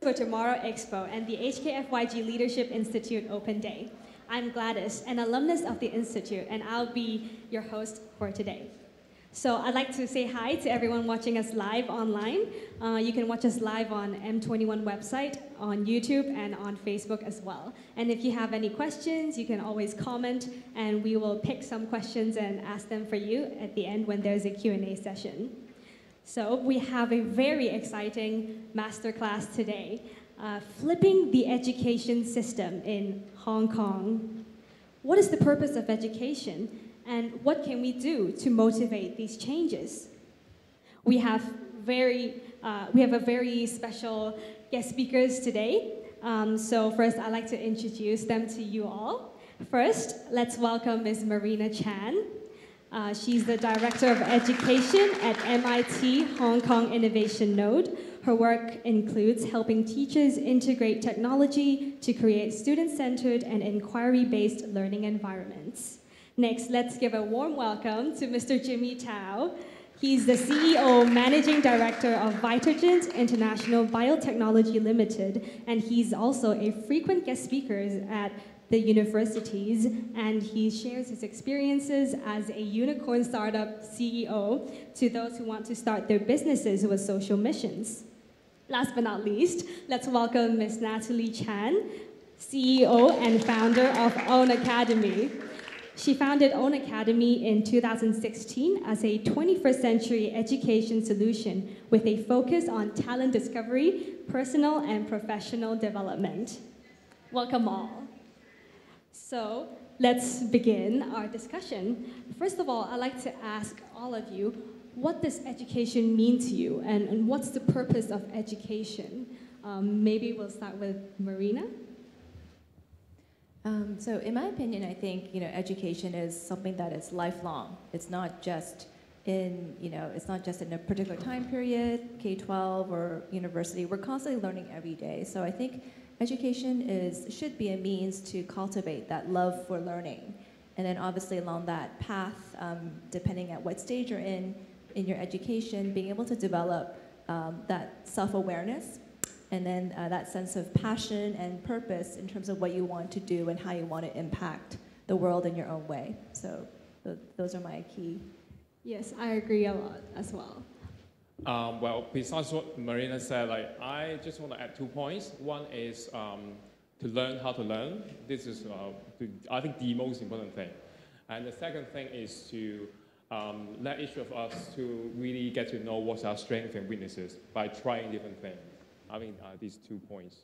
for Tomorrow Expo and the HKFYG Leadership Institute Open Day. I'm Gladys, an alumnus of the Institute, and I'll be your host for today. So I'd like to say hi to everyone watching us live online. You can watch us live on M21 website, on YouTube, and on Facebook as well. And if you have any questions, you can always comment, and we will pick some questions and ask them for you at the end when there's a Q&A session. So we have a very exciting masterclass today, flipping the education system in Hong Kong. What is the purpose of education? And what can we do to motivate these changes? We have a very special guest speakers today. So first, I'd like to introduce them to you all. First, let's welcome Ms. Marina Chan. She's the Director of Education at MIT Hong Kong Innovation Node. Her work includes helping teachers integrate technology to create student-centered and inquiry-based learning environments. Next, let's give a warm welcome to Mr. Jimmy Tao. He's the CEO, Managing Director of Vitargent International Biotechnology Limited, and he's also a frequent guest speaker at the universities, and he shares his experiences as a unicorn startup CEO to those who want to start their businesses with social missions. Last but not least, let's welcome Ms. Natalie Chan, CEO and founder of Own Academy. She founded Own Academy in 2016 as a 21st century education solution with a focus on talent discovery, personal and professional development. Welcome all. So let's begin our discussion. First of all, I'd like to ask all of you, what does education mean to you, and what's the purpose of education? Maybe we'll start with Marina. So in my opinion, I think education is something that is lifelong. It's not just in a particular time period, K-12 or university. We're constantly learning every day. So I think education should be a means to cultivate that love for learning. And then obviously along that path, depending at what stage you're in your education, being able to develop that self-awareness, and then that sense of passion and purpose in terms of what you want to do and how you want to impact the world in your own way. So those are my key. Yes, I agree a lot as well. Well, besides what Marina said, I just want to add 2 points. One is to learn how to learn. This is, I think, the most important thing. And the second thing is to let each of us to really get to know what's our strengths and weaknesses by trying different things. I mean, these 2 points.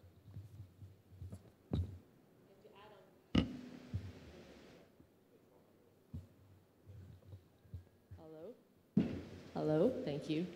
Hello, thank you.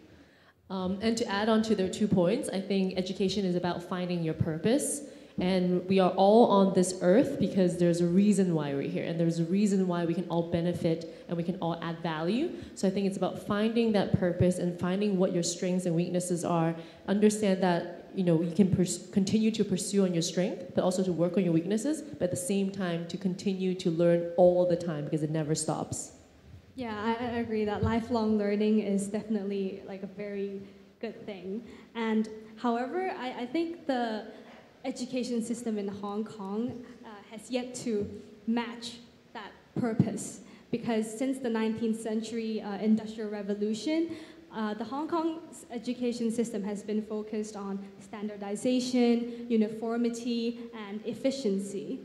And to add on to their 2 points, I think education is about finding your purpose. And we are all on this earth because there's a reason why we're here, and there's a reason why we can all benefit and we can all add value. So I think it's about finding that purpose and finding what your strengths and weaknesses are. Understand that you can continue to pursue on your strength, but also to work on your weaknesses, but at the same time to continue to learn all the time because it never stops. Yeah, I agree that lifelong learning is definitely a very good thing. And however, I think the education system in Hong Kong has yet to match that purpose, because since the 19th century Industrial Revolution, the Hong Kong's education system has been focused on standardization, uniformity, and efficiency.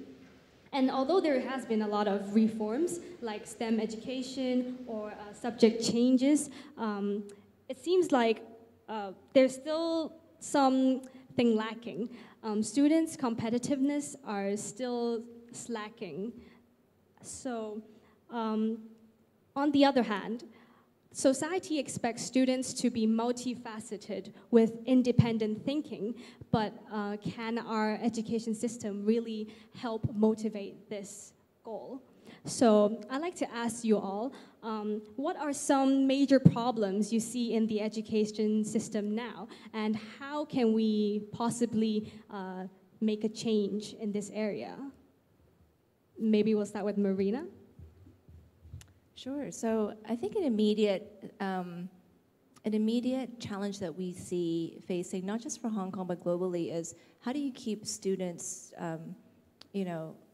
And although there has been a lot of reforms, like STEM education or subject changes, it seems like there's still something lacking. Students' competitiveness are still slacking. So, on the other hand, society expects students to be multifaceted with independent thinking, but can our education system really help motivate this goal? So I'd like to ask you all, what are some major problems you see in the education system now, and how can we possibly make a change in this area? Maybe we'll start with Marina. Sure. So I think an immediate an immediate challenge that we see facing, not just for Hong Kong, but globally, is how do you keep students,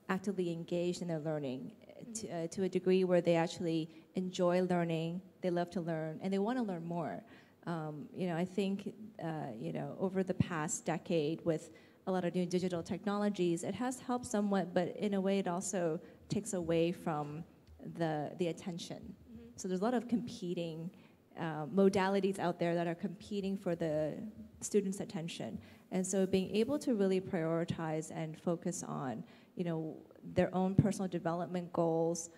actively engaged in their learning to a degree where they actually enjoy learning, they love to learn, and they want to learn more. I think, over the past decade with a lot of new digital technologies, it has helped somewhat, but in a way it also takes away from the attention. Mm-hmm. So there's a lot of competing modalities out there that are competing for the students' attention. And so being able to really prioritize and focus on, their own personal development goals,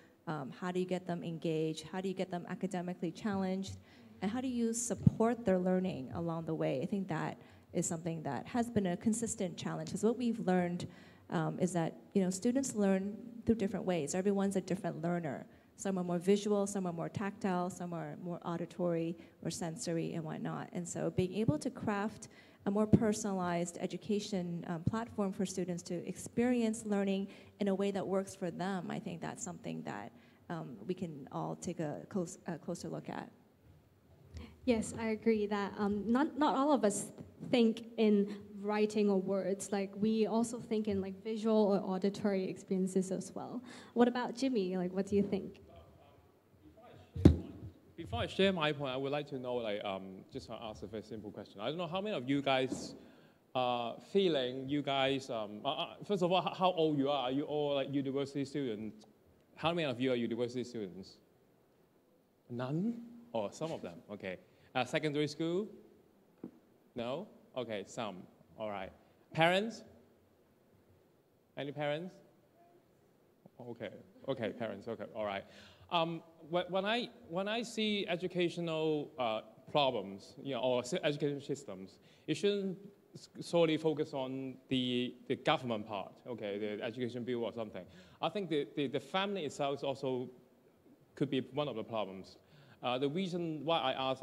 how do you get them engaged, how do you get them academically challenged, and how do you support their learning along the way? I think that is something that has been a consistent challenge, because what we've learned is that, students learn through different ways. Everyone's a different learner. Some are more visual, some are more tactile, some are more auditory or sensory and whatnot. And so being able to craft a more personalized education platform for students to experience learning in a way that works for them, I think that's something that we can all take a closer look at. Yes, I agree that not all of us think in writing or words. Like, we also think in like visual or auditory experiences as well. What about Jimmy? Like, what do you think? Before I share my point, I would like to know, just to ask a very simple question. I don't know how many of you guys feeling, first of all, how old you are? Are you all like university students? How many of you are university students? None? Or some of them, okay. Secondary school? No? Okay, some, all right. Parents? Any parents? Okay, parents, okay, all right. When I see educational problems, or education systems, it shouldn't solely focus on the government part, okay, the education bill or something. I think the family itself also could be one of the problems. The reason why I asked,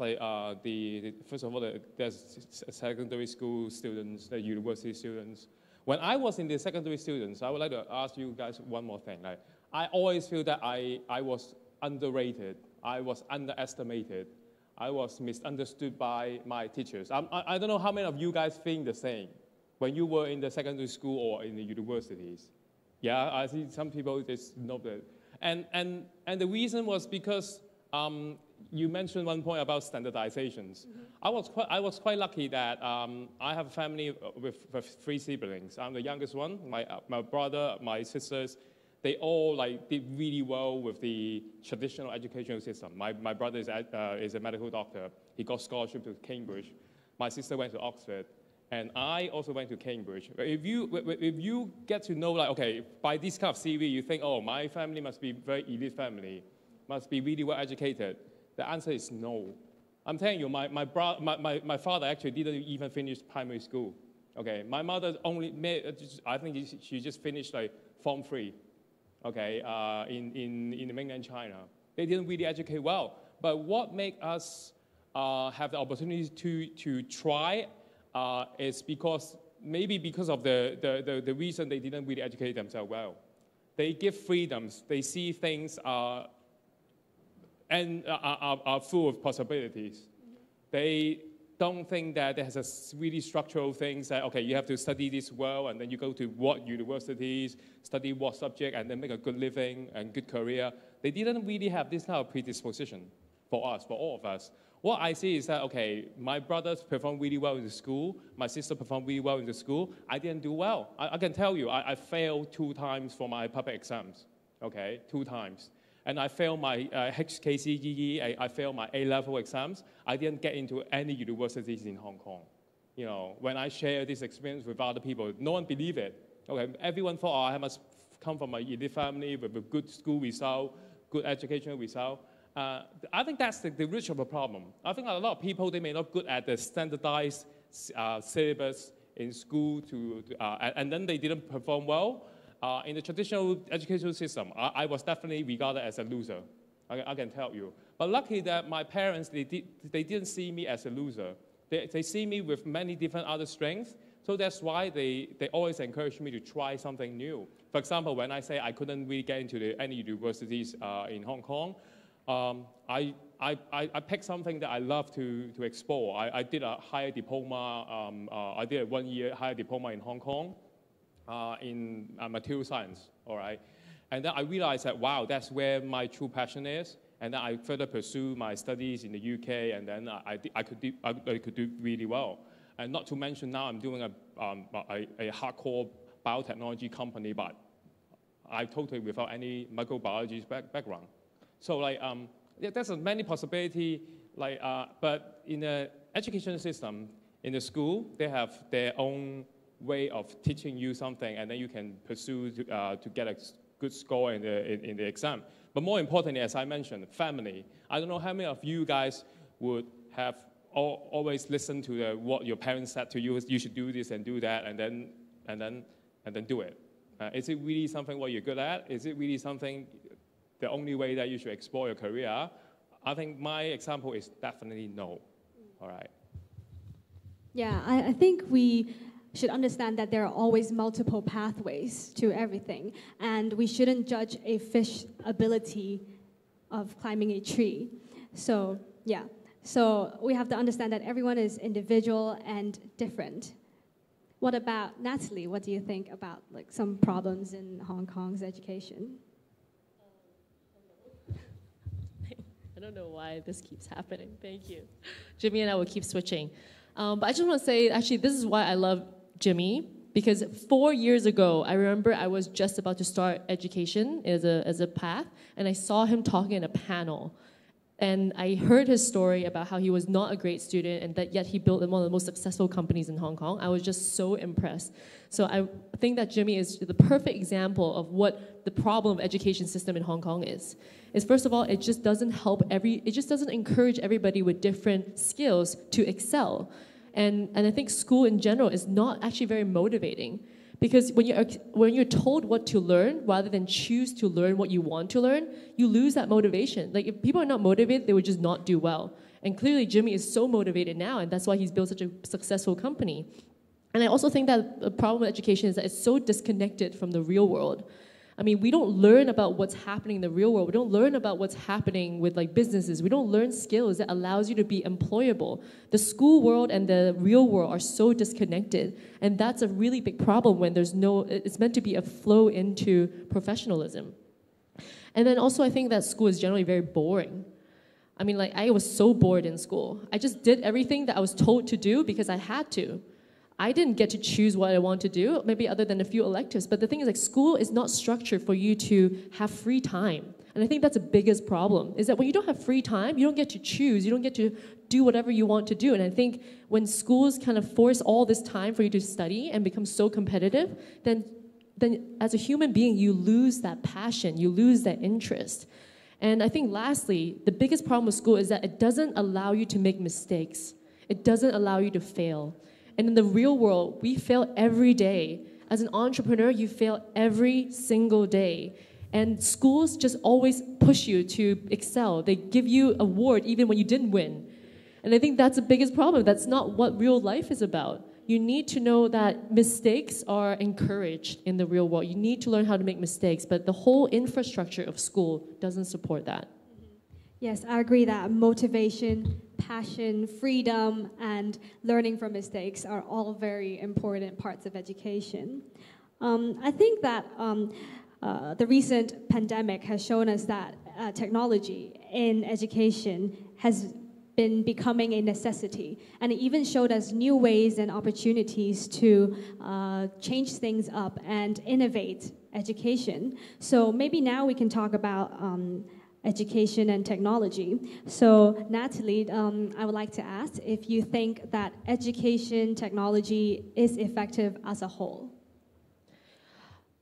first of all, there's secondary school students, the university students. When I was in the secondary students, I would like to ask you guys one more thing. I always feel that I was underrated, I was underestimated, I was misunderstood by my teachers. I don't know how many of you guys think the same when you were in the secondary school or in the universities. Yeah, I see some people just know that. And the reason was because you mentioned one point about standardizations. Mm-hmm. I was quite lucky that I have a family with 3 siblings. I'm the youngest one. My brother, my sisters, they all did really well with the traditional educational system. My brother is a medical doctor. He got scholarship to Cambridge. My sister went to Oxford, and I also went to Cambridge. If you get to know, okay, by this kind of CV, you think, oh, my family must be a very elite family, must be really well educated. The answer is no. I'm telling you, my father actually didn't even finish primary school. Okay, my mother I think she just finished Form 3. Okay, in mainland China. They didn't really educate well. But what made us have the opportunity to try is maybe because of the reason they didn't really educate themselves well. They give freedoms. They see things and are full of possibilities. They don't think that there's a really structural things that, okay, you have to study this well, and then you go to what universities, study what subject, and then make a good living and good career. They didn't really have this kind of predisposition for us, for all of us. What I see is that, okay, my brothers performed really well in the school, my sister performed really well in the school, I didn't do well. I can tell you, I failed 2 times for my public exams, okay, 2 times. And I failed my HKCEE, I failed my A-level exams. I didn't get into any universities in Hong Kong. When I share this experience with other people, no one believed it. Okay, everyone thought, I must come from an elite family with a good school result, good educational result. I think that's the root of the problem. I think a lot of people, they may not good at the standardized syllabus in school, and then they didn't perform well. In the traditional educational system, I was definitely regarded as a loser. I can tell you. But lucky that my parents, they didn't see me as a loser. They see me with many different other strengths. So that's why they always encourage me to try something new. For example, when I say I couldn't really get into any universities in Hong Kong, I I picked something that I love to explore. I did a higher diploma, I did a 1-year higher diploma in Hong Kong in material science, all right? And then I realized that, wow, that's where my true passion is. And then I further pursued my studies in the UK, and then I could do really well. And not to mention now I'm doing a hardcore biotechnology company, but I totally without any microbiology background. So like, yeah, there's many possibilities. Like, but in the education system, in the school, they have their own way of teaching you something, and then you can pursue to get a good score in the exam. But more importantly, as I mentioned, family. I don't know how many of you guys would have always listened to what your parents said to you. You should do this and do that, and then do it. Is it really something what you're good at? Is it really something the only way that you should explore your career? I think my example is definitely no. All right. Yeah, I think we should understand that there are always multiple pathways to everything, and we shouldn't judge a fish's ability of climbing a tree. So, yeah. So we have to understand that everyone is individual and different. What about Natalie? What do you think about like some problems in Hong Kong's education? I don't know why this keeps happening. Thank you. Jimmy and I will keep switching. But I just want to say, actually, this is why I love Jimmy, because 4 years ago, I remember I was just about to start education as a path, and I saw him talking in a panel. And I heard his story about how he was not a great student, and that yet he built one of the most successful companies in Hong Kong. I was just so impressed. So I think that Jimmy is the perfect example of what the problem of education system in Hong Kong is. First of all, it just doesn't it just doesn't encourage everybody with different skills to excel. And I think school in general is not actually very motivating, because when you're told what to learn rather than choose to learn what you want to learn, you lose that motivation. Like if people are not motivated, they would just not do well. And clearly Jimmy is so motivated now, and that's why he's built such a successful company. And I also think that the problem with education is that it's so disconnected from the real world. I mean, we don't learn about what's happening in the real world. We don't learn about what's happening with like businesses. We don't learn skills that allows you to be employable. The school world and the real world are so disconnected. And that's a really big problem when it's meant to be a flow into professionalism. And then also I think that school is generally very boring. I mean, like I was so bored in school. I just did everything that I was told to do because I had to. I didn't get to choose what I want to do, maybe other than a few electives. But the thing is, like, school is not structured for you to have free time. And I think that's the biggest problem, is that when you don't have free time, you don't get to choose. You don't get to do whatever you want to do. And I think when schools kind of force all this time for you to study and become so competitive, then as a human being, you lose that passion. You lose that interest. And I think lastly, the biggest problem with school is that it doesn't allow you to make mistakes. It doesn't allow you to fail. And in the real world, we fail every day. As an entrepreneur, you fail every single day. And schools just always push you to excel. They give you an award even when you didn't win. And I think that's the biggest problem. That's not what real life is about. You need to know that mistakes are encouraged in the real world. You need to learn how to make mistakes, but the whole infrastructure of school doesn't support that. Yes, I agree that motivation, passion, freedom, and learning from mistakes are all very important parts of education. I think that the recent pandemic has shown us that technology in education has been becoming a necessity, and it even showed us new ways and opportunities to change things up and innovate education. So maybe now we can talk about education and technology. So Natalie, I would like to ask if you think that education technology is effective as a whole.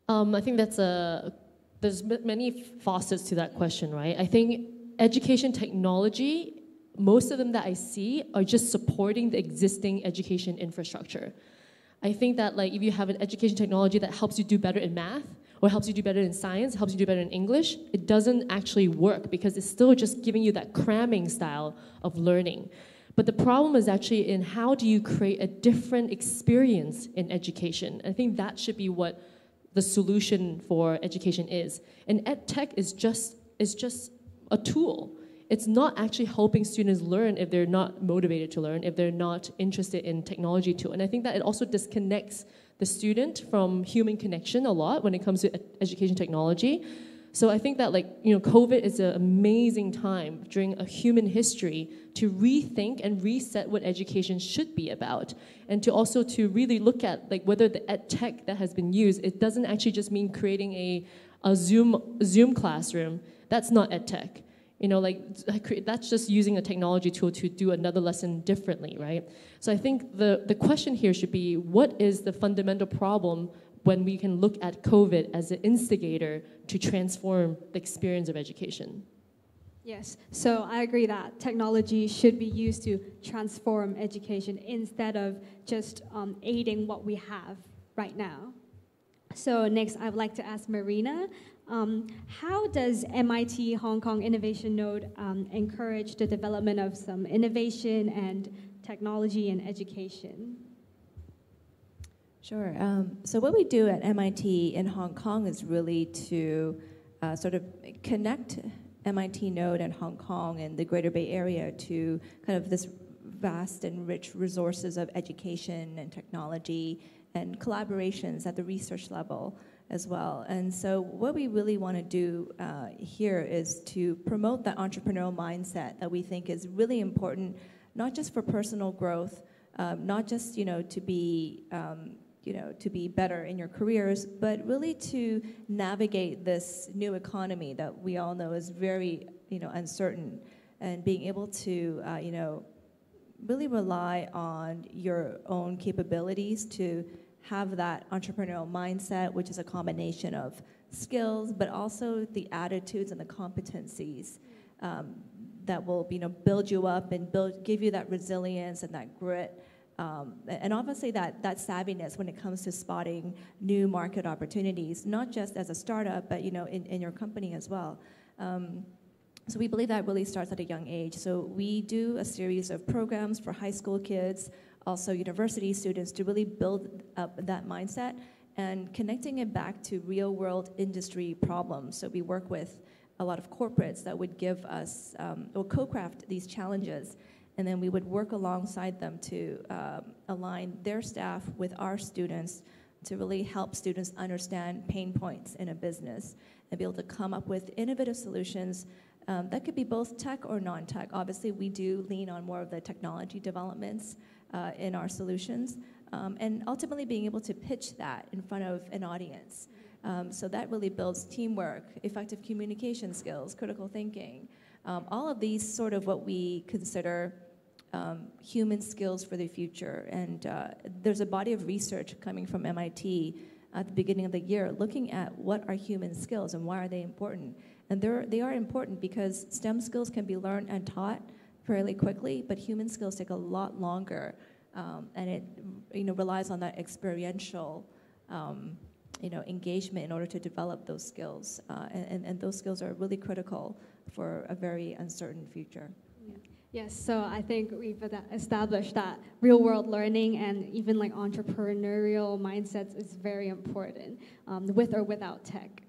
I think there's many facets to that question, right? I think education technology, most of them that I see are just supporting the existing education infrastructure. I think that like if you have an education technology that helps you do better in math, or helps you do better in science, helps you do better in English, it doesn't actually work because it's still just giving you that cramming style of learning. But the problem is actually in how do you create a different experience in education. I think that should be what the solution for education is. And ed tech is just a tool. it's not actually helping students learn if they're not motivated to learn, if they're not interested in technology too. And I think that it also disconnects the student from human connection a lot when it comes to education technology. So I think that COVID is an amazing time during a human history to rethink and reset what education should be about, and to also to really look at whether the ed tech that has been used, it doesn't actually just mean creating a Zoom classroom. That's not ed tech. That's just using a technology tool to do another lesson differently, right? So I think the question here should be, what is the fundamental problem when we can look at COVID as an instigator to transform the experience of education? Yes, so I agree that technology should be used to transform education instead of just aiding what we have right now. So next, I would like to ask Marina, how does MIT Hong Kong Innovation Node encourage the development of some innovation and technology in education? Sure. So what we do at MIT in Hong Kong is really to sort of connect MIT Node and Hong Kong and the Greater Bay Area to kind of this vast and rich resources of education and technology and collaborations at the research level as well. And so what we really want to do here is to promote that entrepreneurial mindset that we think is really important, not just for personal growth, not just to be better in your careers, but really to navigate this new economy that we all know is very uncertain, and being able to really rely on your own capabilities to have that entrepreneurial mindset, which is a combination of skills, but also the attitudes and the competencies that will build you up and give you that resilience and that grit. And obviously that savviness when it comes to spotting new market opportunities, not just as a startup, but in your company as well. So we believe that really starts at a young age. So we do a series of programs for high school kids, also university students, to really build up that mindset and connecting it back to real world industry problems. So we work with a lot of corporates that would give us or co-craft these challenges, and then we would work alongside them to align their staff with our students to really help students understand pain points in a business and be able to come up with innovative solutions that could be both tech or non-tech. Obviously, we do lean on more of the technology developments in our solutions, and ultimately being able to pitch that in front of an audience. So that really builds teamwork, effective communication skills, critical thinking, all of these sort of what we consider human skills for the future. And there's a body of research coming from MIT at the beginning of the year looking at what are human skills and why are they important. And they are important because STEM skills can be learned and taught fairly quickly, but human skills take a lot longer. And it relies on that experiential engagement in order to develop those skills. And those skills are really critical for a very uncertain future. Yes, so I think we've established that real-world learning and even entrepreneurial mindsets is very important, with or without tech.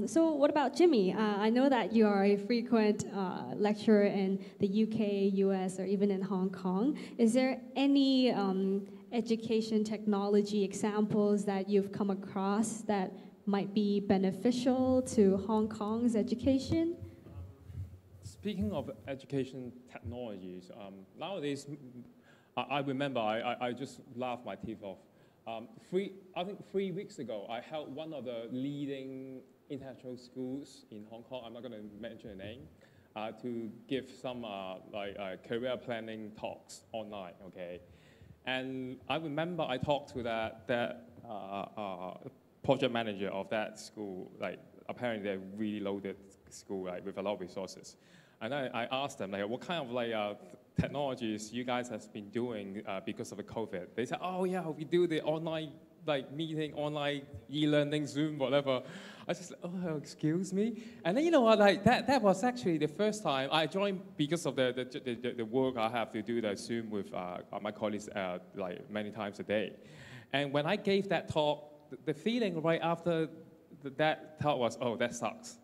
So what about Jimmy? I know that you are a frequent lecturer in the UK, US, or even in Hong Kong. Is there any education technology examples that you've come across that might be beneficial to Hong Kong's education? Speaking of education technologies, nowadays, I remember I just laughed my teeth off. I think 3 weeks ago, I held one of the leading international schools in Hong Kong, I'm not going to mention the name, to give some career planning talks online, okay? And I remember I talked to that project manager of that school, apparently they're really loaded school, with a lot of resources. And I asked them, what kind of technologies you guys have been doing because of the COVID? They said, oh yeah, we do the online meeting, online e-learning, Zoom, whatever. I just oh, excuse me. And then that was actually the first time I joined because of the work I have to do the Zoom with my colleagues many times a day. And when I gave that talk, the feeling right after that talk was, oh, that sucks.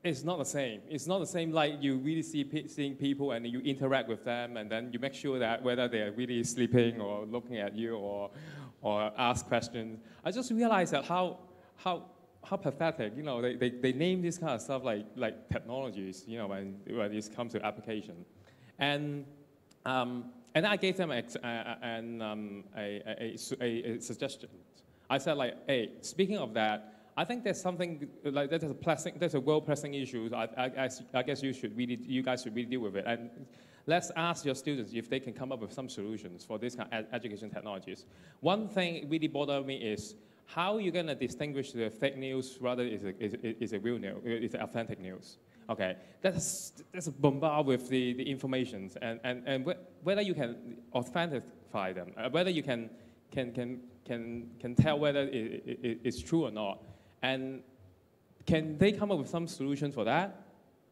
it's not the same. It's not the same like you really seeing people and you interact with them and then you make sure that whether they're really sleeping or looking at you or ask questions. I just realized that how pathetic, they name this kind of stuff like technologies, when it comes to application. And I gave them a suggestion. I said hey, speaking of that, I think there's something like there's a world pressing issue. I guess you guys should really deal with it. And let's ask your students if they can come up with some solutions for this kind of education technologies. One thing really bothered me is how you're going to distinguish the fake news rather is a real news, is authentic news. Okay, that's bombarded with the information and whether you can authentify them, whether you can tell whether it's true or not. And can they come up with some solution for that?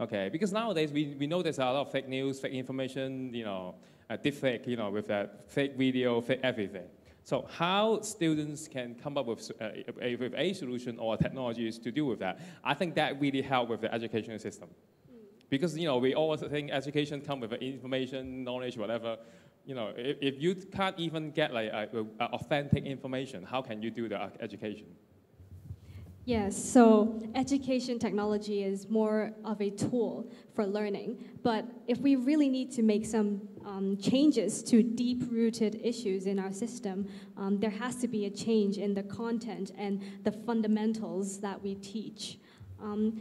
Okay, because nowadays we know there's a lot of fake news, fake information, deepfake, with that fake video, fake everything. So how students can come up with a solution or technologies to deal with that? I think that really helps with the educational system. Because, we always think education comes with information, knowledge, whatever. If you can't even get authentic information, how can you do the education? Yes, so education technology is more of a tool for learning. But if we really need to make some changes to deep-rooted issues in our system, there has to be a change in the content and the fundamentals that we teach.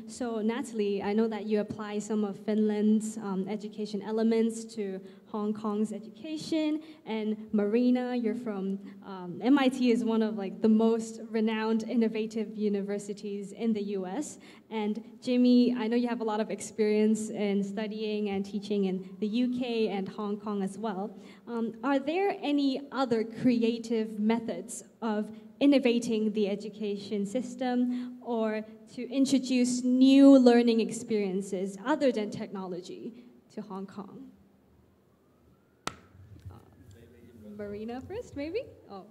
So Natalie, I know that you apply some of Finland's education elements to Hong Kong's education, and Marina, you're from MIT, is one of the most renowned innovative universities in the US. And Jimmy, I know you have a lot of experience in studying and teaching in the UK and Hong Kong as well. Are there any other creative methods of innovating the education system or to introduce new learning experiences other than technology to Hong Kong? Marina first, maybe? Oh.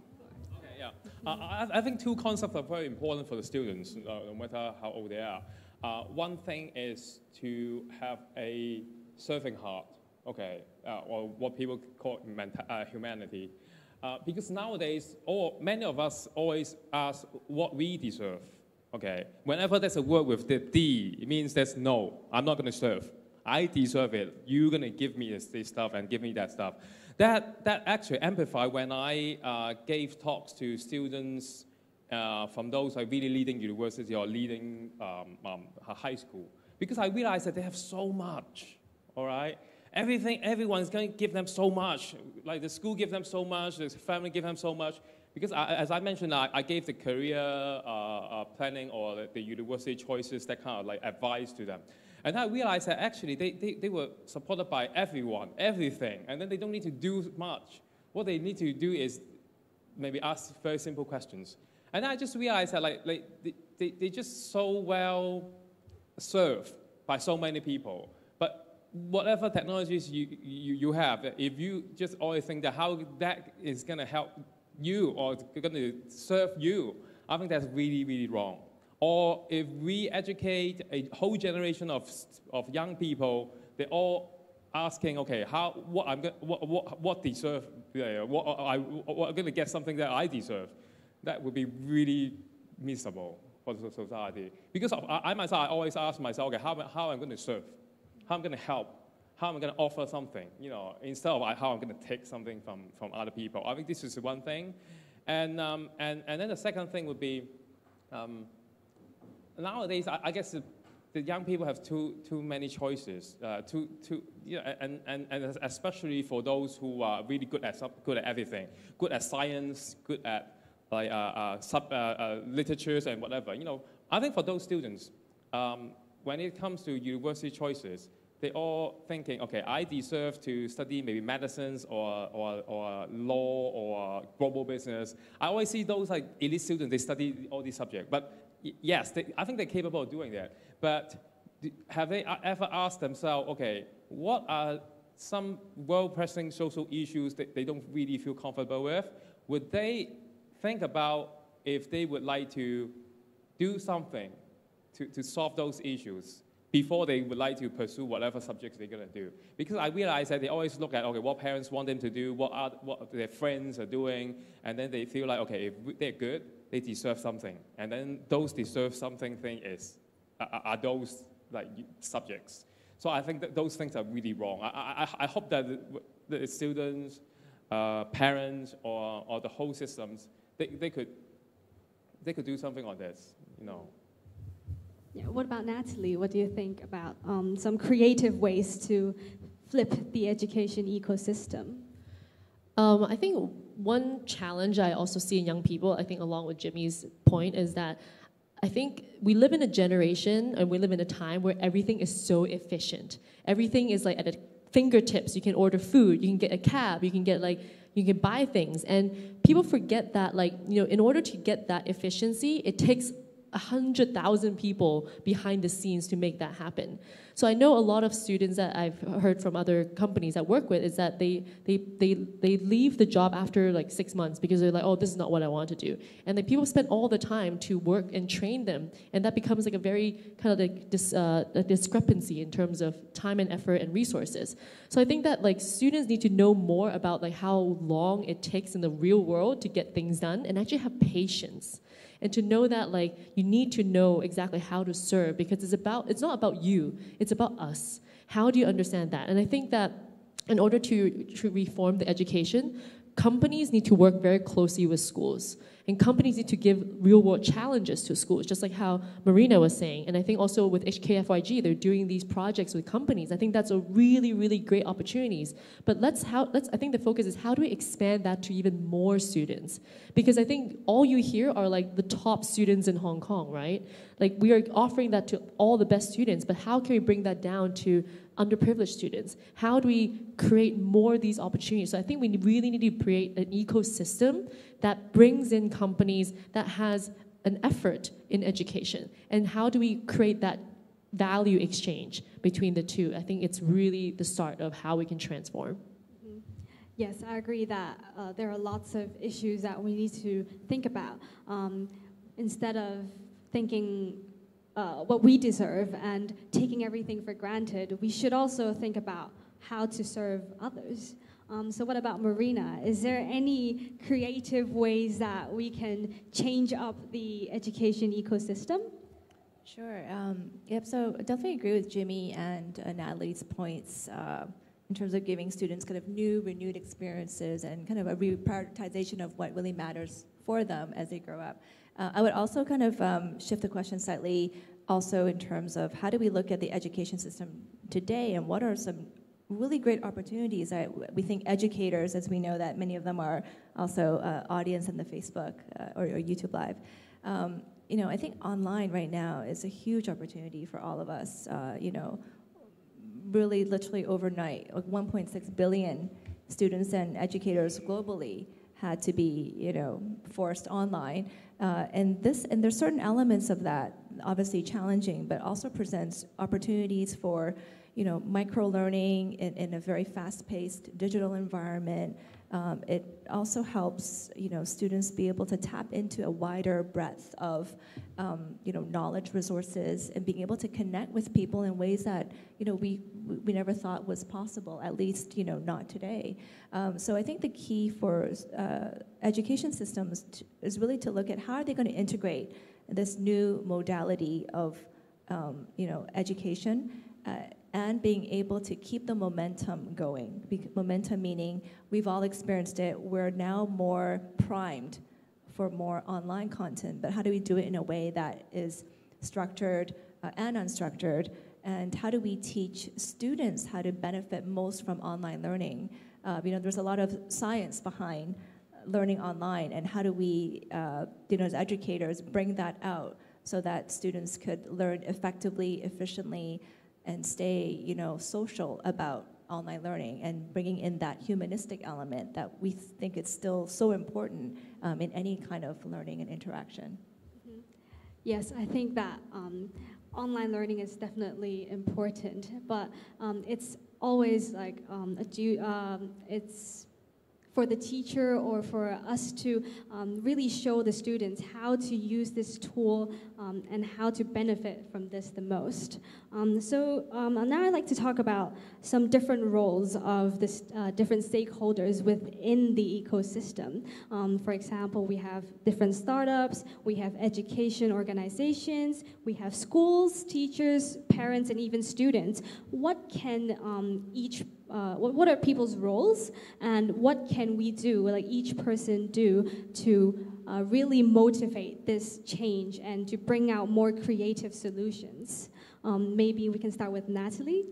Okay, yeah. I think two concepts are very important for the students, no matter how old they are. One thing is to have a serving heart, okay, or what people call humanity. Because nowadays, many of us always ask what we deserve. Okay, whenever there's a word with the D, it means there's no. I'm not going to serve. I deserve it. You're going to give me this stuff and give me that stuff. That actually amplified when I gave talks to students from those really leading university or leading high school, because I realized that they have so much. All right. Everyone's going to give them so much. Like the school give them so much, the family give them so much. Because as I mentioned, I gave the career planning or the university choices, that kind of advice to them. And I realized that actually they were supported by everyone, everything, and then they don't need to do much. What they need to do is maybe ask very simple questions. And I just realized that they just so well served by so many people. Whatever technologies you have, if you just always think that how that is going to help you or going to serve you, I think that's really, really wrong. Or if we educate a whole generation of young people, they're all asking, okay, what deserve? I'm going to get something that I deserve. That would be really miserable for the society. Because I myself, I always ask myself, okay, how I'm going to serve? How I'm going to help, how I'm going to offer something, instead of how I'm going to take something from other people. I think this is one thing. And then the second thing would be, nowadays, I guess the young people have too many choices, and especially for those who are really good at everything, good at science, good at literatures and whatever. I think for those students, when it comes to university choices, they're all thinking, okay, I deserve to study maybe medicines or law or global business. I always see those elite students, they study all these subjects. But yes, I think they're capable of doing that. But have they ever asked themselves, okay, what are some world-pressing social issues that they don't really feel comfortable with? Would they think about if they would like to do something to solve those issues? before they would like to pursue whatever subjects they're going to do. Because I realize that they always look at, okay, what parents want them to do, what their friends are doing, and then they feel like, okay, if they're good, they deserve something. And then those deserve something thing are those like subjects. So I think that those things are really wrong. I hope that the students, parents, or the whole systems, they could do something on this, you know. Yeah, what about Natalie? What do you think about some creative ways to flip the education ecosystem? I think one challenge I also see in young people, I think along with Jimmy's point, is that I think we live in a generation and we live in a time where everything is so efficient. Everything is like at the fingertips. You can order food, you can get a cab, you can buy things. And people forget that, like, you know, in order to get that efficiency, it takes 100,000 people behind the scenes to make that happen. So I know a lot of students that I've heard from other companies I work with is that they leave the job after like 6 months because they're like, oh, this is not what I want to do. And then people spend all the time to work and train them, and that becomes like a very kind of like this a discrepancy in terms of time and effort and resources. So I think that like students need to know more about like how long it takes in the real world to get things done and actually have patience. And to know that like you need to know exactly how to serve, because it's not about you, it's about us. How do you understand that? And I think that in order to reform the education, companies need to work very closely with schools. And companies need to give real-world challenges to schools, just like how Marina was saying. And I think also with HKFYG, they're doing these projects with companies. I think that's a really, really great opportunities. But I think the focus is how do we expand that to even more students? Because I think all you hear are like the top students in Hong Kong, right? Like we are offering that to all the best students, but how can we bring that down to underprivileged students? How do we create more of these opportunities? So I think we really need to create an ecosystem that brings in companies that has an effort in education. And how do we create that value exchange between the two? I think it's really the start of how we can transform. Yes, I agree that there are lots of issues that we need to think about. Instead of thinking what we deserve and taking everything for granted, we should also think about how to serve others. So what about Marina? Is there any creative ways that we can change up the education ecosystem? Sure. Yep. So I definitely agree with Jimmy and Natalie's points in terms of giving students kind of new, renewed experiences and kind of a reprioritization of what really matters for them as they grow up. I would also kind of shift the question slightly also in terms of how do we look at the education system today and what are some really great opportunities that we think educators, as we know that many of them are also audience in the Facebook or YouTube Live. You know, I think online right now is a huge opportunity for all of us. You know, really literally overnight, like 1.6 billion students and educators globally had to be, you know, forced online. And there's certain elements of that, obviously challenging, but also presents opportunities for, you know, micro-learning in a very fast-paced digital environment. It also helps, you know, students be able to tap into a wider breadth of, you know, knowledge resources and being able to connect with people in ways that, you know, we never thought was possible, at least, you know, not today. So I think the key for education systems is really to look at how are they going to integrate this new modality of, you know, education and being able to keep the momentum going. Momentum meaning we've all experienced it. We're now more primed for more online content, but how do we do it in a way that is structured and unstructured? And how do we teach students how to benefit most from online learning? You know, there's a lot of science behind learning online, and how do we, you know, as educators, bring that out so that students could learn effectively, efficiently, and stay, you know, social about online learning and bringing in that humanistic element that we think is still so important in any kind of learning and interaction. Mm-hmm. Yes, I think that online learning is definitely important, but it's always like it's for the teacher or for us to really show the students how to use this tool and how to benefit from this the most. Now I'd like to talk about some different roles of this different stakeholders within the ecosystem. For example, we have different startups, we have education organizations, we have schools, teachers, parents, and even students. What can what are people's roles, and what can we do, like each person do, to really motivate this change and to bring out more creative solutions? Maybe we can start with Natalie.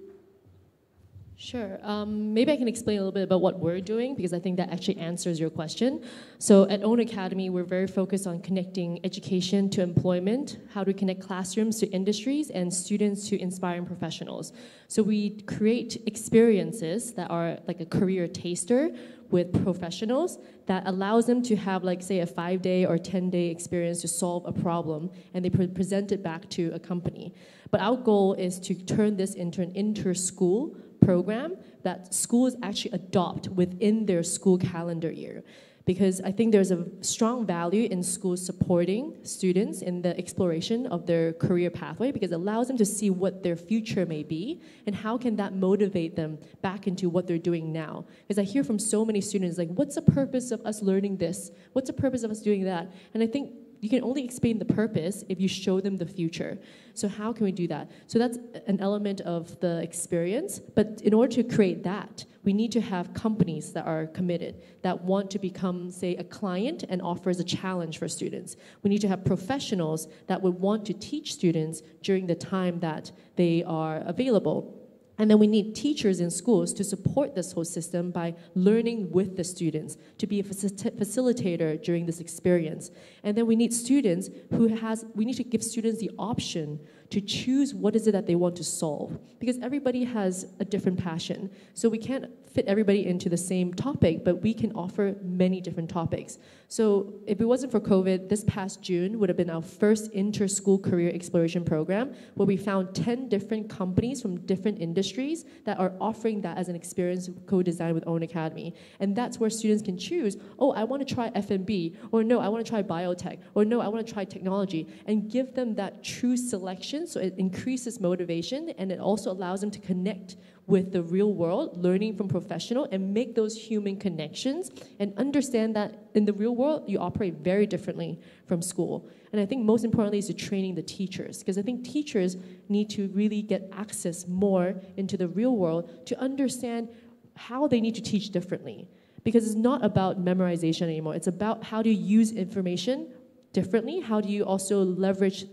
Sure. Maybe I can explain a little bit about what we're doing, because I think that actually answers your question. So at Own Academy, we're very focused on connecting education to employment, how to connect classrooms to industries, and students to inspiring professionals. So we create experiences that are like a career taster with professionals that allows them to have, like, say, a 5-day or 10-day experience to solve a problem, and they present it back to a company. But our goal is to turn this into an inter-school program that schools actually adopt within their school calendar year. Because I think there's a strong value in schools supporting students in the exploration of their career pathway, because it allows them to see what their future may be and how can that motivate them back into what they're doing now. Because I hear from so many students, like, what's the purpose of us learning this? What's the purpose of us doing that? And I think you can only explain the purpose if you show them the future. So how can we do that? So that's an element of the experience. But in order to create that, we need to have companies that are committed, that want to become, say, a client and offers a challenge for students. We need to have professionals that would want to teach students during the time that they are available. And then we need teachers in schools to support this whole system by learning with the students, to be a facilitator during this experience. And then we need students we need to give students the option to choose what is it that they want to solve. Because everybody has a different passion. So we can't fit everybody into the same topic, but we can offer many different topics. So if it wasn't for COVID, this past June would have been our first inter-school career exploration program, where we found 10 different companies from different industries that are offering that as an experience co-designed with Own Academy. And that's where students can choose, oh, I want to try F&B, or no, I want to try biotech, or no, I want to try technology, and give them that true selection, so it increases motivation, and it also allows them to connect with the real world, learning from professional, and make those human connections, and understand that in the real world, you operate very differently from school. And I think most importantly is to training the teachers, because I think teachers need to really get access more into the real world to understand how they need to teach differently. Because it's not about memorization anymore, it's about how do you use information differently, how do you also leverage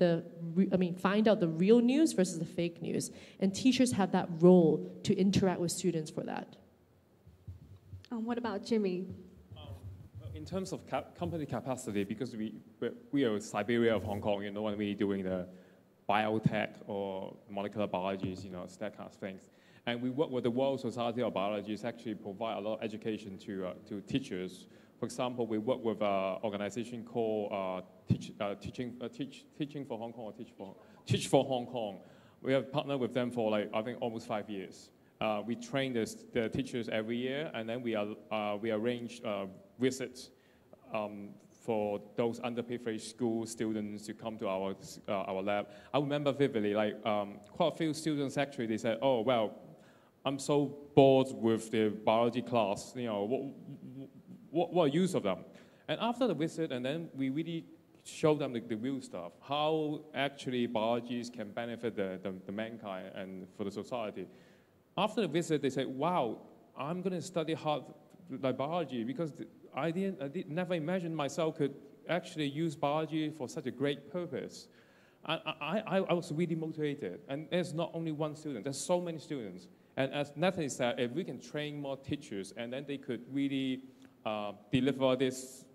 find out the real news versus the fake news. And teachers have that role to interact with students for that. What about Jimmy? In terms of company capacity, because we are Siberia of Hong Kong, when we're doing the biotech or molecular biology, that kind of things. And we work with the World Society of Biology to actually provide a lot of education to teachers. For example, we work with an organization called Teaching for Hong Kong, or Teach for Hong Kong. We have partnered with them for I think almost 5 years. We train the teachers every year, and then we arrange visits for those underprivileged school students to come to our lab. I remember vividly, quite a few students actually, they said, oh, well, I'm so bored with the biology class, what use of them? And after the visit, and then we really show them the real stuff, how actually biology can benefit the mankind and for the society. After the visit, they say, wow, I'm going to study hard biology, because I never imagined myself could actually use biology for such a great purpose. I was really motivated. And there's not only one student, there's so many students. And as Natalie said, if we can train more teachers, and then they could really deliver this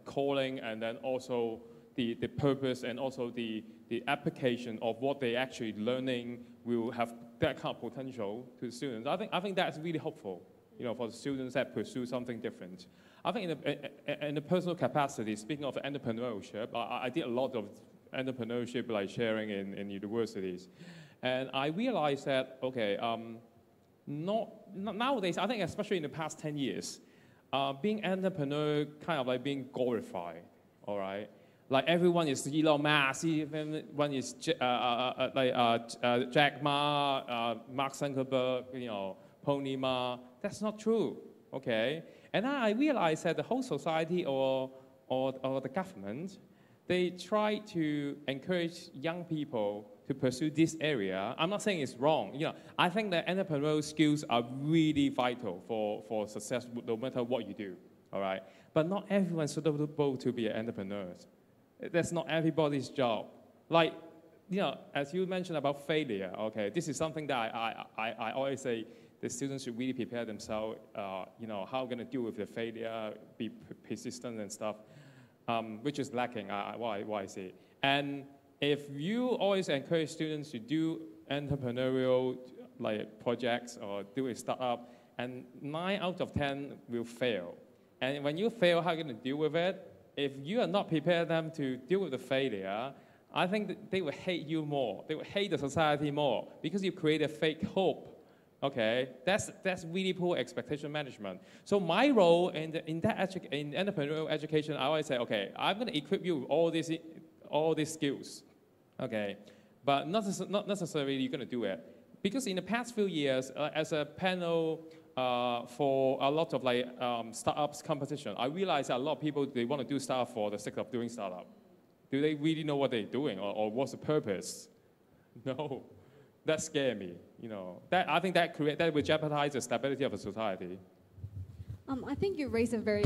calling, and then also the purpose, and also the application of what they actually learning will have that kind of potential to the students. I think that's really helpful, for the students that pursue something different. I think in the personal capacity, speaking of entrepreneurship, I did a lot of entrepreneurship sharing in universities, and I realized that nowadays, I think especially in the past 10 years, being entrepreneur kind of like being glorified, all right? Like everyone is Elon Musk, everyone is Jack Ma, Mark Zuckerberg, Pony Ma. That's not true, okay? And I realized that the whole society or the government, they try to encourage young people to pursue this area. I'm not saying it's wrong. I think that entrepreneurial skills are really vital for success, no matter what you do, all right? But not everyone's suitable to be an entrepreneur. That's not everybody's job. Like, as you mentioned about failure, okay, this is something that I always say the students should really prepare themselves, how going to deal with the failure, be persistent and stuff, which is lacking, what I say. And if you always encourage students to do entrepreneurial projects or do a startup, and 9 out of 10 will fail. And when you fail, how are you going to deal with it? If you are not prepared them to deal with the failure, I think that they will hate you more. They will hate the society more because you create a fake hope. Okay, that's really poor expectation management. So my role in entrepreneurial education, I always say, okay, I'm going to equip you with all these skills. Okay, but not necessarily you're going to do it, because in the past few years, as a panel for a lot of startups competition, I realized that a lot of people, they want to do startup for the sake of doing startup. Do they really know what they're doing, or what's the purpose? No, that scares me. I think that will jeopardize the stability of a society. I think you raised a very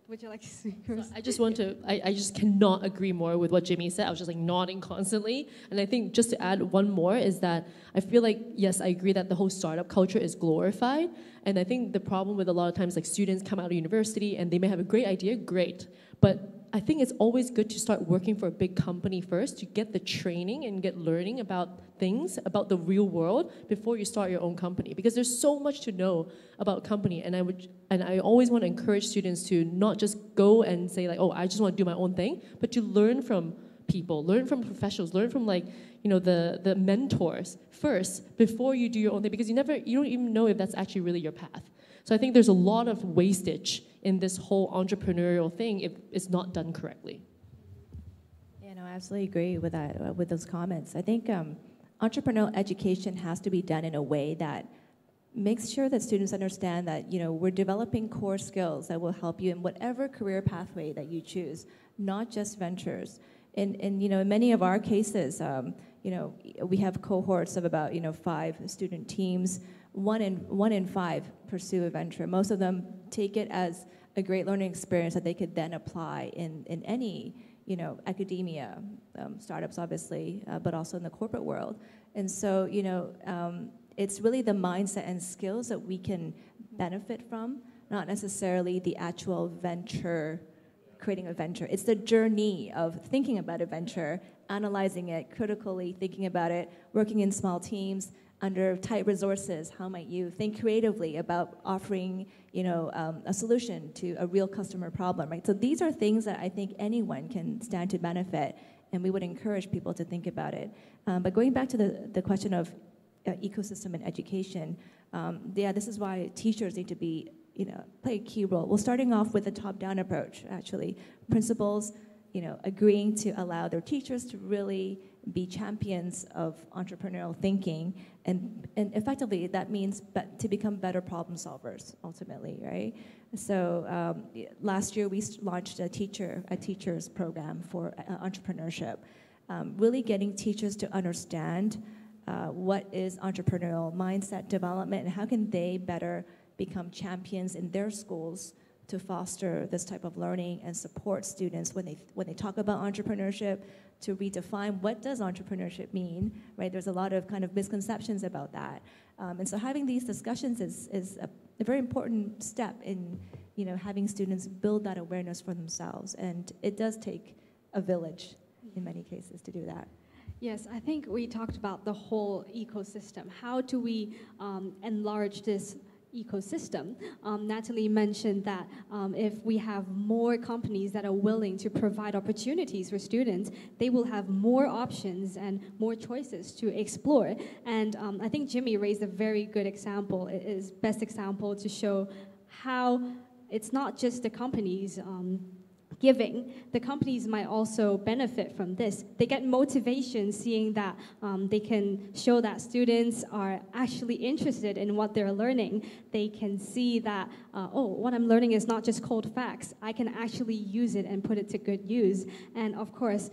would you like to speak first? So I just cannot agree more with what Jimmy said. I was just nodding constantly. And I think just to add one more is that I feel like, yes, I agree that the whole startup culture is glorified. And I think the problem with a lot of times, students come out of university and they may have a great idea, great. But I think it's always good to start working for a big company first to get the training and get learning about things, about the real world before you start your own company. Because there's so much to know about company, and I always want to encourage students to not just go and say I just want to do my own thing, but to learn from people, learn from professionals, learn from the mentors first before you do your own thing, because you don't even know if that's actually really your path. So I think there's a lot of wastage in this whole entrepreneurial thing if it's not done correctly. Yeah, no, I absolutely agree with that, with those comments. I think entrepreneurial education has to be done in a way that makes sure that students understand that we're developing core skills that will help you in whatever career pathway that you choose, not just ventures. In many of our cases, we have cohorts of about 5 student teams. One in 5 pursue a venture. Most of them take it as a great learning experience that they could then apply in any academia, startups obviously, but also in the corporate world. And so it's really the mindset and skills that we can benefit from, not necessarily the actual venture, creating a venture. It's the journey of thinking about a venture, analyzing it critically, thinking about it, working in small teams, under tight resources. How might you think creatively about offering, a solution to a real customer problem, right? So these are things that I think anyone can stand to benefit, and we would encourage people to think about it. But going back to the question of ecosystem in education, this is why teachers need to be, play a key role. Well, starting off with a top-down approach, actually. Principals, agreeing to allow their teachers to really be champions of entrepreneurial thinking, and effectively that means to become better problem solvers ultimately, right? So last year we launched a teachers program for entrepreneurship, really getting teachers to understand what is entrepreneurial mindset development and how can they better become champions in their schools to foster this type of learning and support students when they talk about entrepreneurship, to redefine what does entrepreneurship mean, right? There's a lot of kind of misconceptions about that. And so having these discussions is a very important step in having students build that awareness for themselves. And it does take a village in many cases to do that. Yes, I think we talked about the whole ecosystem. How do we enlarge this ecosystem? Natalie mentioned that if we have more companies that are willing to provide opportunities for students, they will have more options and more choices to explore. And I think Jimmy raised a very good example. It is best example to show how it's not just the companies giving. The companies might also benefit from this. They get motivation seeing that they can show that students are actually interested in what they're learning. They can see that, oh, what I'm learning is not just cold facts. I can actually use it and put it to good use. And of course,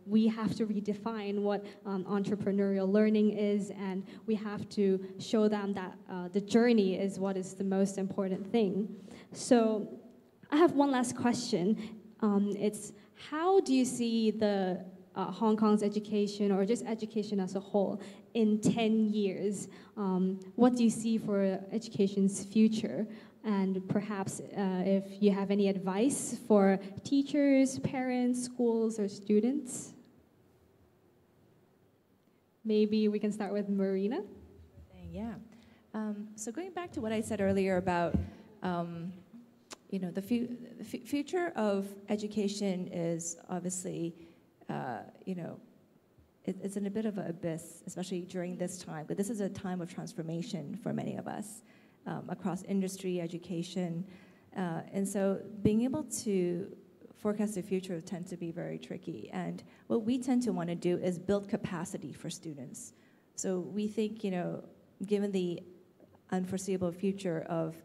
we have to redefine what entrepreneurial learning is, and we have to show them that the journey is what is the most important thing. So I have one last question. It's how do you see the Hong Kong's education, or just education as a whole, in 10 years? What do you see for education's future? And perhaps if you have any advice for teachers, parents, schools, or students? Maybe we can start with Marina. Yeah. So going back to what I said earlier about the future of education is obviously, it's in a bit of an abyss, especially during this time. But this is a time of transformation for many of us across industry, education. And so being able to forecast the future tends to be very tricky. And what we tend to want to do is build capacity for students. So we think, given the unforeseeable future of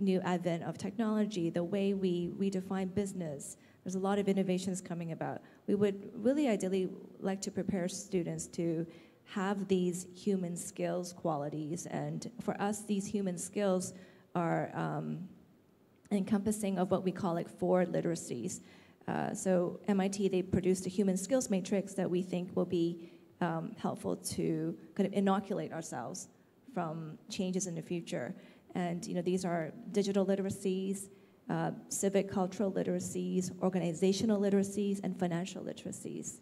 new advent of technology, the way we define business, there's a lot of innovations coming about. We would really ideally like to prepare students to have these human skills qualities, and for us, these human skills are encompassing of what we call like 4 literacies. So MIT, they produced a human skills matrix that we think will be helpful to kind of inoculate ourselves from changes in the future. And these are digital literacies, civic cultural literacies, organizational literacies, and financial literacies.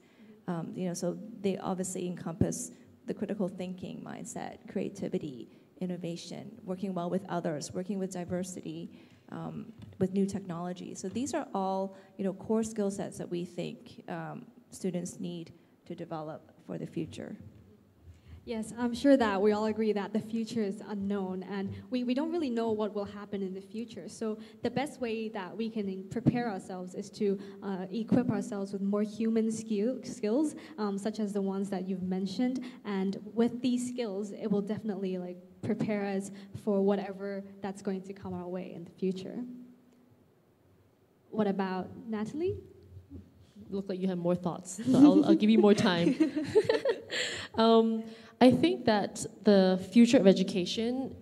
So they obviously encompass the critical thinking mindset, creativity, innovation, working well with others, working with diversity, with new technology. So these are all core skill sets that we think students need to develop for the future. Yes, I'm sure that we all agree that the future is unknown, and we don't really know what will happen in the future. So the best way that we can prepare ourselves is to equip ourselves with more human skills, such as the ones that you've mentioned. And with these skills, it will definitely prepare us for whatever that's going to come our way in the future. What about Natalie? Look like you have more thoughts, so I'll give you more time. I think that the future of education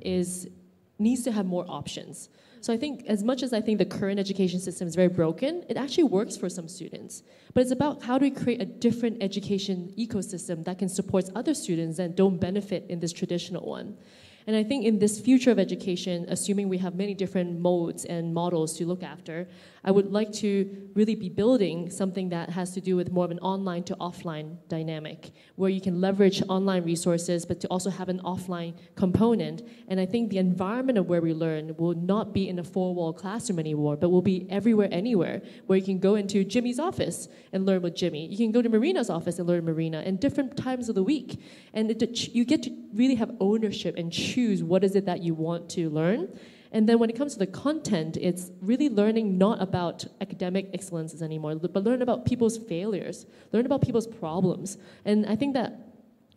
needs to have more options. So I think as much as I think the current education system is very broken, it actually works for some students. But it's about how do we create a different education ecosystem that can support other students that don't benefit in this traditional one. And I think in this future of education, assuming we have many different modes and models to look after, I would like to really be building something that has to do with more of an online to offline dynamic, where you can leverage online resources, but to also have an offline component. And I think the environment of where we learn will not be in a 4-wall classroom anymore, but will be everywhere, anywhere, where you can go into Jimmy's office and learn with Jimmy. You can go to Marina's office and learn Marina, and different times of the week. And you get to really have ownership and choose what is it that you want to learn. And then when it comes to the content, it's really learning not about academic excellences anymore, but learn about people's failures, learn about people's problems. And I think that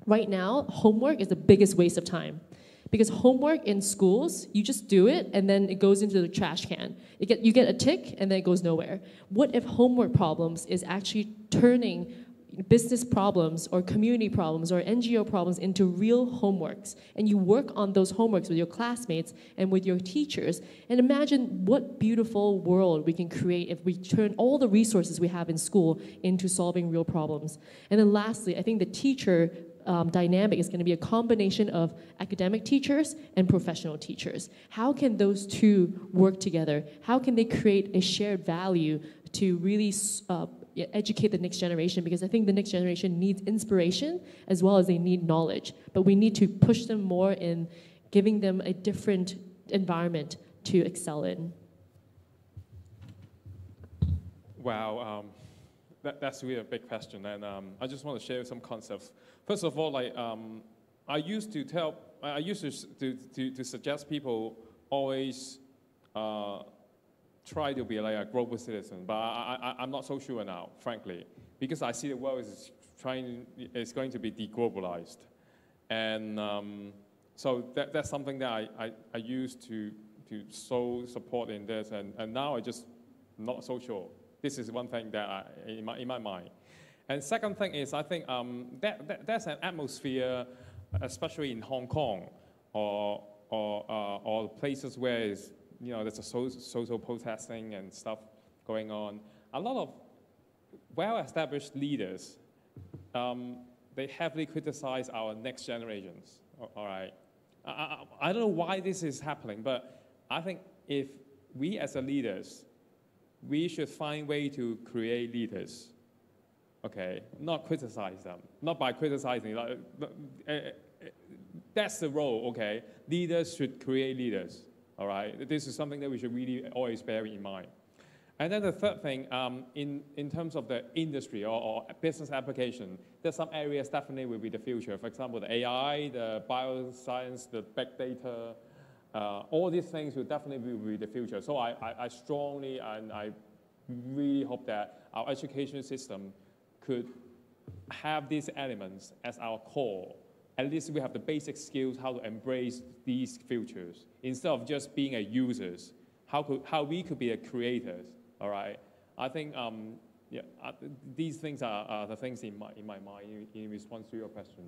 right now, homework is the biggest waste of time. Because homework in schools, you just do it, and then it goes into the trash can. You get a tick, and then it goes nowhere. What if homework problems is actually turning business problems or community problems or NGO problems into real homeworks, and you work on those homeworks with your classmates and with your teachers, and imagine what beautiful world we can create if we turn all the resources we have in school into solving real problems. And then lastly, I think the teacher dynamic is going to be a combination of academic teachers and professional teachers. How can those two work together? How can they create a shared value to really educate the next generation? Because I think the next generation needs inspiration as well as they need knowledge. But we need to push them more in giving them a different environment to excel in. Wow, that's really a big question, and I just want to share some concepts. First of all, I used to suggest people always try to be like a global citizen, but I'm not so sure now, frankly, because I see the world is going to be deglobalized. And so that's something that I used to so support in this, and now I just not so sure. This is one thing that in my mind. And second thing is, I think there's an atmosphere, especially in Hong Kong or places where there's a social protesting and stuff going on. A lot of well-established leaders, they heavily criticize our next generations. All right, I don't know why this is happening, but I think if we as leaders, we should find way to create leaders. Okay, not criticize them, not by criticizing. That's the role. Okay, leaders should create leaders. All right, this is something that we should really always bear in mind. And then the third thing, in terms of the industry or business application, there's some areas definitely will be the future. For example, the AI, the bioscience, the big data, all these things will definitely be the future. So I strongly and I really hope that our education system could have these elements as our core. At least we have the basic skills how to embrace these futures instead of just being a users. How we could be a creators. All right. I think these things are the things in my mind in response to your question.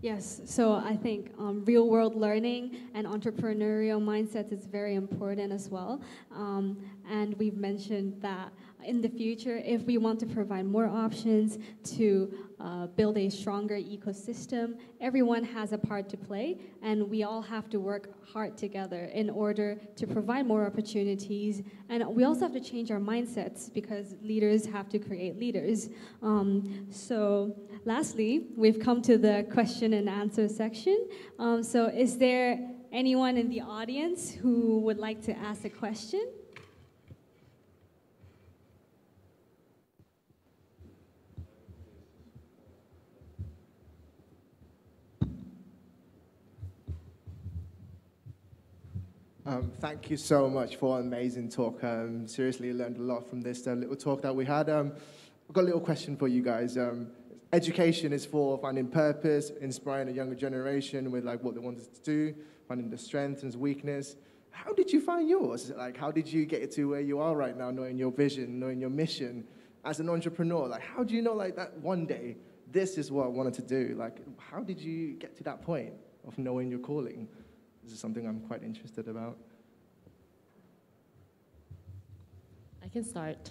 Yes, so I think real-world learning and entrepreneurial mindsets is very important as well. And we've mentioned that in the future, if we want to provide more options to build a stronger ecosystem, everyone has a part to play, and we all have to work hard together in order to provide more opportunities. And we also have to change our mindsets because leaders have to create leaders. So lastly, we've come to the question and answer section. So is there anyone in the audience who would like to ask a question? Thank you so much for an amazing talk. Seriously, learned a lot from this little talk that we had. I've got a little question for you guys. Education is for finding purpose, inspiring a younger generation with what they wanted to do, finding the strengths and weakness. How did you find yours? How did you get to where you are right now, knowing your vision, knowing your mission as an entrepreneur? How do you know that one day this is what I wanted to do? How did you get to that point of knowing your calling? This is something I'm quite interested about. I can start.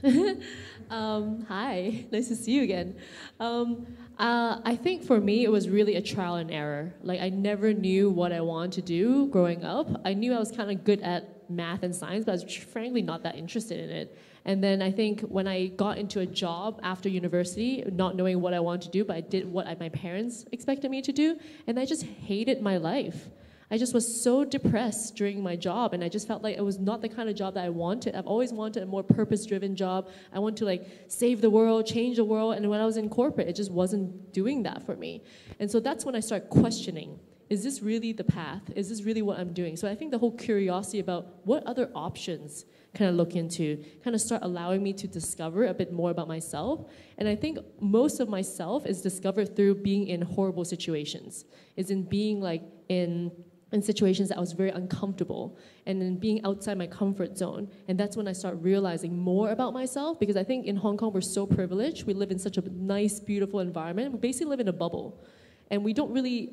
Hi, nice to see you again. I think for me, it was really a trial and error. I never knew what I wanted to do growing up. I knew I was kind of good at math and science, but I was frankly not that interested in it. And then I think when I got into a job after university, not knowing what I wanted to do, but I did what my parents expected me to do, and I just hated my life. I just was so depressed during my job, and I just felt like it was not the kind of job that I wanted. I've always wanted a more purpose-driven job. I want to save the world, change the world, and when I was in corporate, it just wasn't doing that for me. And so that's when I started questioning, is this really the path? Is this really what I'm doing? So I think the whole curiosity about what other options can I look into kind of start allowing me to discover a bit more about myself. And I think most of myself is discovered through being in horrible situations. Is in being in situations that I was very uncomfortable, and then being outside my comfort zone. And that's when I start realizing more about myself, because I think in Hong Kong, we're so privileged. We live in such a nice, beautiful environment. We basically live in a bubble. And we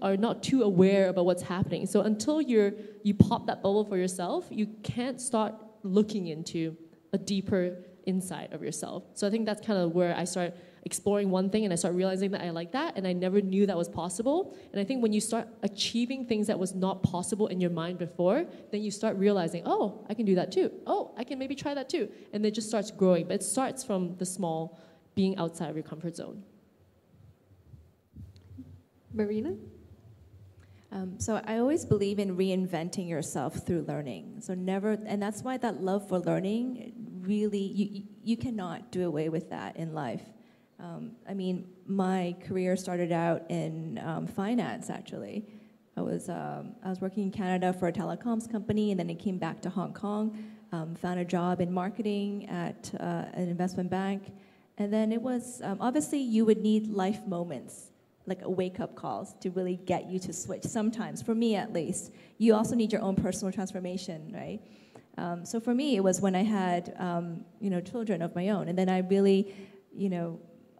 are not too aware about what's happening. So until you pop that bubble for yourself, you can't start looking into a deeper insight of yourself. So I think that's kind of where I start exploring one thing, and I start realizing that I like that, and I never knew that was possible. And I think when you start achieving things that was not possible in your mind before, then you start realizing, oh, I can do that too. Oh, I can maybe try that too. And it just starts growing. But it starts from the small, being outside of your comfort zone. Marina? So I always believe in reinventing yourself through learning. So and that's why that love for learning, really, you cannot do away with that in life. My career started out in finance, actually. I was working in Canada for a telecoms company, and then I came back to Hong Kong, found a job in marketing at an investment bank. And then it was, obviously you would need life moments, like wake-up calls to really get you to switch sometimes, for me at least. You also need your own personal transformation, right? So for me, it was when I had, children of my own. And then I really,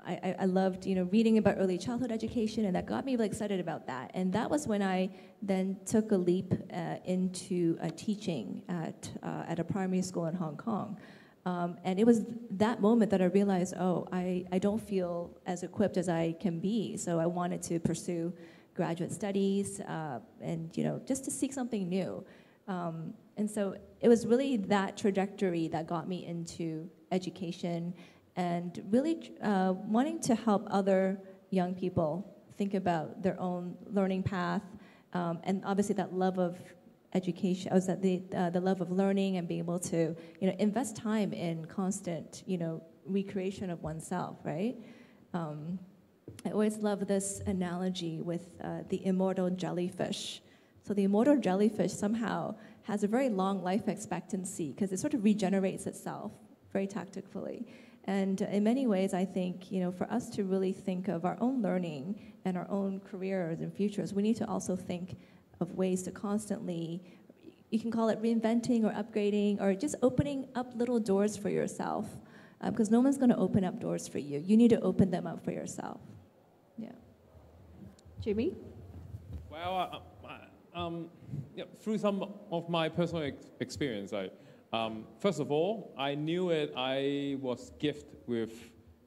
I loved, reading about early childhood education, and that got me really excited about that. And that was when I then took a leap into teaching at a primary school in Hong Kong. And it was that moment that I realized, I don't feel as equipped as I can be. So I wanted to pursue graduate studies and, just to seek something new. And so it was really that trajectory that got me into education and really wanting to help other young people think about their own learning path, and obviously that love of education, the love of learning and being able to invest time in constant recreation of oneself, right? I always love this analogy with the immortal jellyfish. So the immortal jellyfish somehow has a very long life expectancy because it sort of regenerates itself very tactfully. And in many ways, I think, for us to really think of our own learning and our own careers and futures, we need to also think of ways to constantly, you can call it reinventing or upgrading or just opening up little doors for yourself, because no one's going to open up doors for you. You need to open them up for yourself. Yeah. Jimmy? Well, through some of my personal experience, first of all, I knew I was gifted with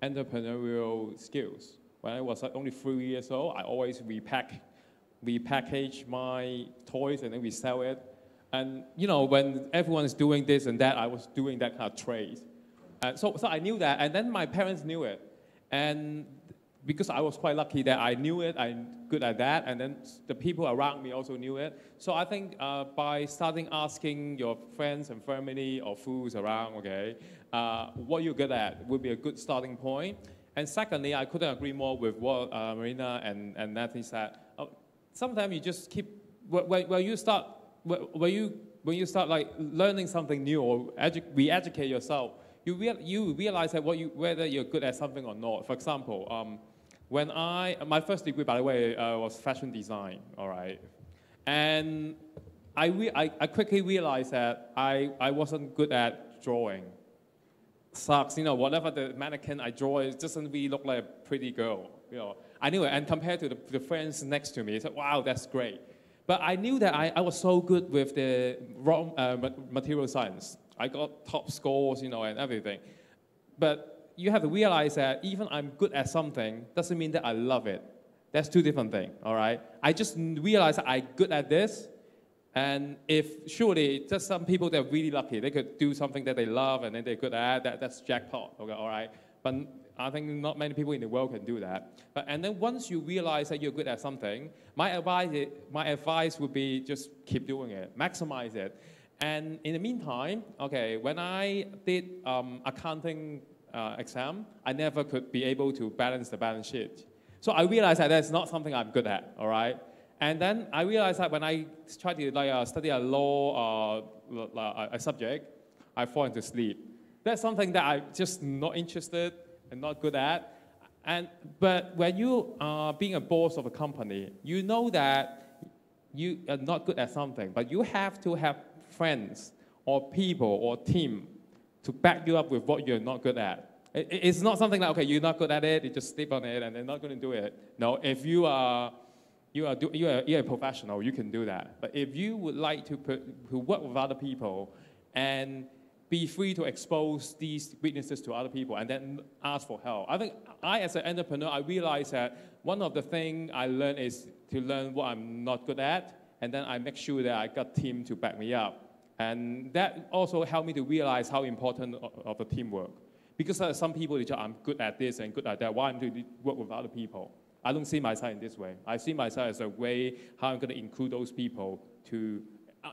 entrepreneurial skills. When I was only 3 years old, I always repackage my toys and then we sell it. And when everyone is doing this and that, I was doing that kind of trade. So I knew that, and then my parents knew it. And because I was quite lucky that I knew it, I'm good at that, and then the people around me also knew it. So I think by starting asking your friends and family or fools around, what you're good at would be a good starting point. And secondly, I couldn't agree more with what Marina and Natalie said. Sometimes you just keep, when you start like learning something new or re-educate yourself, you realize that whether you're good at something or not. For example, when my first degree, by the way, was fashion design, all right? And I quickly realized that I wasn't good at drawing. Sucks, whatever the mannequin I draw, it doesn't really look like a pretty girl, I knew it, and compared to the friends next to me, I said, wow, that's great. But I knew that I was so good with the raw material science. I got top scores, and everything. But you have to realize that even I'm good at something doesn't mean that I love it. That's two different things, all right? I just realized that I'm good at this, and surely just some people that are really lucky, they could do something that they love and then they're good at, that's jackpot, okay, all right? But I think not many people in the world can do that. And then once you realize that you're good at something, my advice would be just keep doing it, maximize it. And in the meantime, when I did accounting exam, I never could be able to balance the balance sheet. So I realized that that's not something I'm good at, all right? And then I realized that when I tried to study a law a subject, I fall into sleep. That's something that I'm just not interested and not good at. But when you are being a boss of a company, you know that you are not good at something, but you have to have friends or people or team to back you up with what you're not good at. It's not something like, you're not good at it, you just sleep on it and they're not going to do it. No, if you're a professional, you can do that. But if you would like to work with other people and be free to expose these weaknesses to other people and then ask for help. I think as an entrepreneur, I realized that one of the things I learned is to learn what I'm not good at, and then I make sure that I got team to back me up. And that also helped me to realize how important of the teamwork. Because some people, I'm good at this and good at that, why I'm going to work with other people? I don't see myself in this way. I see myself as a way how I'm going to include those people to,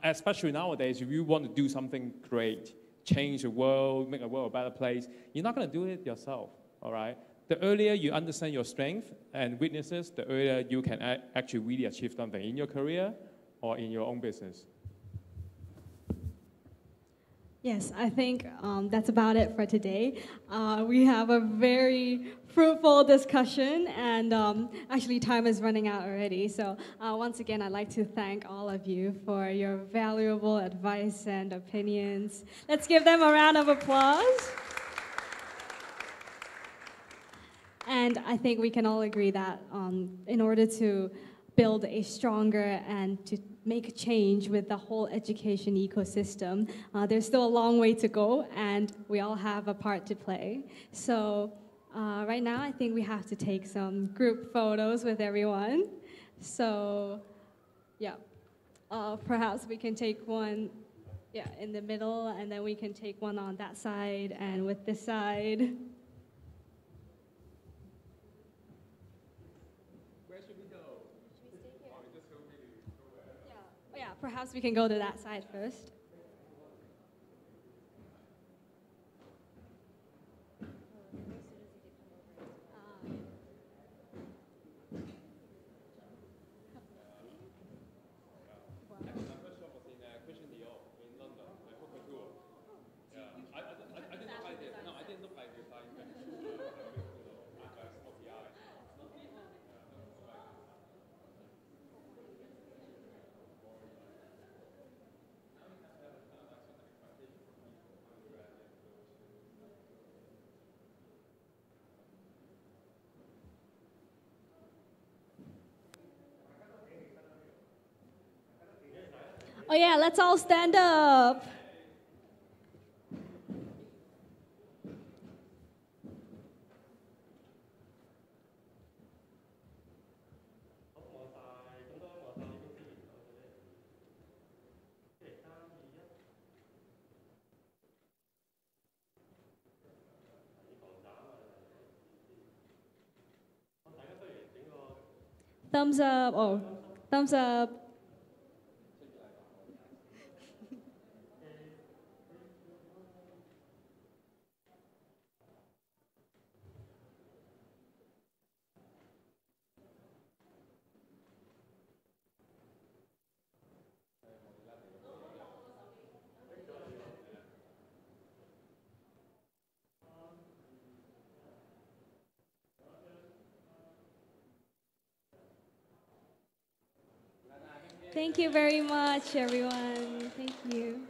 especially nowadays, if you want to do something great, change the world, make the world a better place, you're not going to do it yourself, all right? the earlier you understand your strengths and weaknesses, the earlier you can actually really achieve something in your career or in your own business. Yes, I think that's about it for today. We have a very fruitful discussion, and actually time is running out already. So once again, I'd like to thank all of you for your valuable advice and opinions. Let's give them a round of applause. And I think we can all agree that in order to build a stronger and to make a change with the whole education ecosystem, there's still a long way to go, and we all have a part to play. So right now, I think we have to take some group photos with everyone. So yeah, perhaps we can take one in the middle, and then we can take one on that side and with this side. Perhaps we can go to that side first. Oh yeah, let's all stand up. Thumbs up. Oh, thumbs up. Thank you very much, everyone. Thank you.